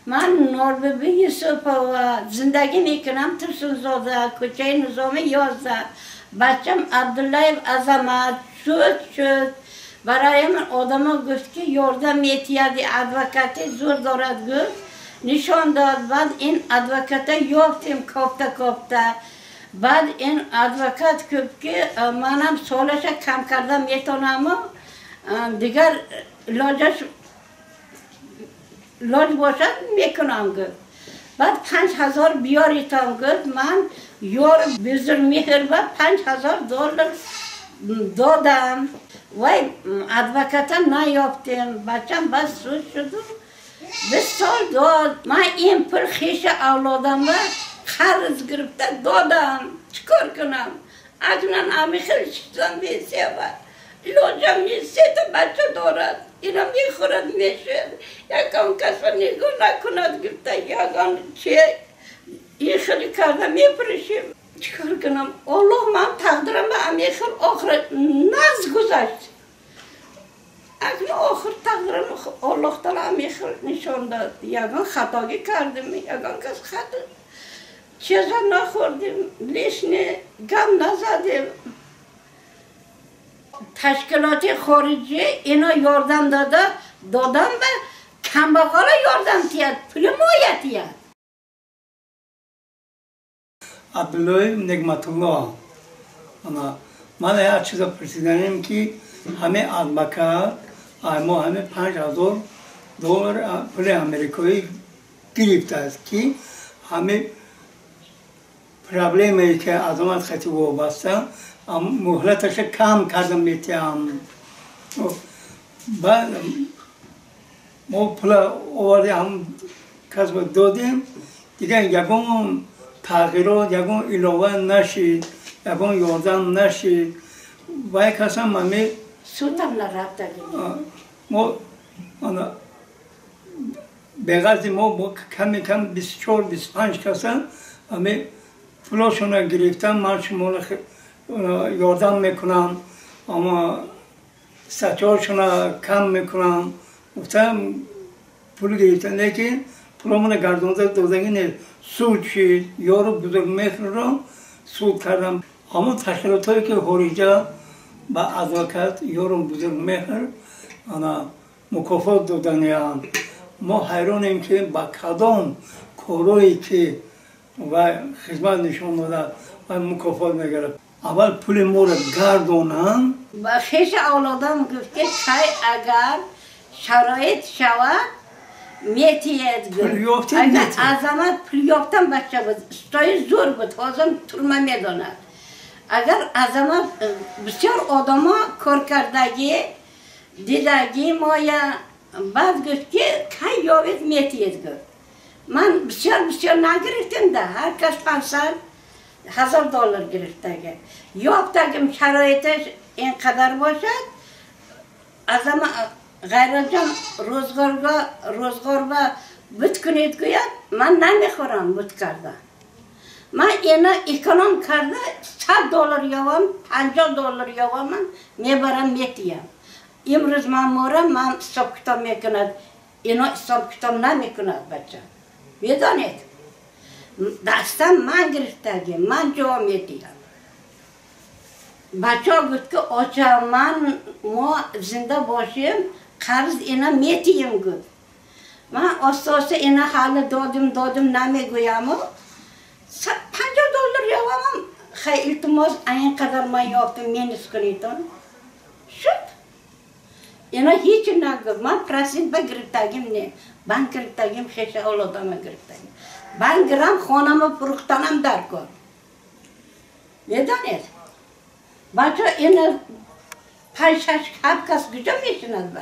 من نوربی یوسفova زندگی میکنم ترسونزاده کوچه نظام 11 بچم عبدالله عظمت شد برای من آدم گفت که یاردم میتیادی ادوکاتی زور دارد گفت نشان داد بعد این ادوکاتی یافتیم کافته بعد این ادوکات که منم سالش کم کردم میتونم دیگر لاج باشد میکنم گفت بعد 5000 بیاریتم گفت من یار بزرگ میهر و $5000 دادم وای ادوکاتا نیافتیم بچم بس سود شد 20 سال داد من این پر خیش اولادم و قرض گرفته دادم چکار کنم اکنون همی خیلی شدم بیسیه و لاجم نیست تا بچه دارد اینا میخورد میشه یکم کس نگاه نکند گفته یکم چه این خیلی کرده میپرشیم چکار کنم الله من تقدیرم به امیخل آخر نز گذشت اکنون آخر تقدیرم الله تعالی امیخل نشان داد یکم خطاگی کردیم یکم کس خطا چیزا نخوردیم لیشنه گم نزدیم تشکیلات خارجی اینا یاردم دادم به کمبغال یاردم تیاد پول مایتیاد عبدالله نعمت الله من یک چیز پرسیدنیم که همه ادوکات ما همه $5000 پول امریکایی گرفته است که همه پرابلمی که عظمت خطی وابسته مهلتش کم کردم میتیم بعد ما پول آورده هم کسب دادیم دیگه یکم تغییرات یکم علاوه نشید یکم یاردم نشید و یک کس هم همی سودم نرفته ما بغض ما کم 24-25 کس همی پولاشون گرفتم من شما یاردم میکنم اما سچارشون کم میکنم گفتم پول گرفتن لیکن پولامون گردانده دادنگی نیست سود شید یارو بزرگ مهر رو سود کردم اما تشکیلات هایی که خارجه با ادوکات یارو بزرگ مهر مکافات دادن ما حیرانیم که با کدام کارایی که و خدمت نشان داده و مکافات نگرفت اول پول ما رو گردانم با خیش اولادم گفت که اگر شرایط شود میتید گفت اگر عظمت پول یافتم بچه بود استای زور بود حاضم ترمه میداند اگر عظمت بسیار آدم ها کار کردگی دیدگی مایا بعد گفت که که یاوید میتید گفت من بسیار نگرفتیم ده هر کس $500,000 گرفته یافتگم شرایطش اینقدر باشد عظمت غیر جان روزگار با بود کنید گوید من نمیخورم بود کرده من اینا اکنام کرده $100 یاوم $50 یاوم من میبرم میتیم امروز من مورم من حساب کتاب میکند اینا حساب کتاب نمیکند بچه میدانید دستم من گرفتگی من جا میتیم بچه ها گفت که آچه ما زنده باشیم قرض اینا میتیم گفت من اساس اینا حال دادم نمیگویم $50 یاوم خیلی التماس اینقدر ما یافتم مینس کنیدن شد اینا هیچ نگفت من پرسید به گرفتگیم نه من گرفتگیم خیش اولادم گرفتگیم من گرم خانم فروختنم در کن میدانید بچه این 5-6 کس کجا میشند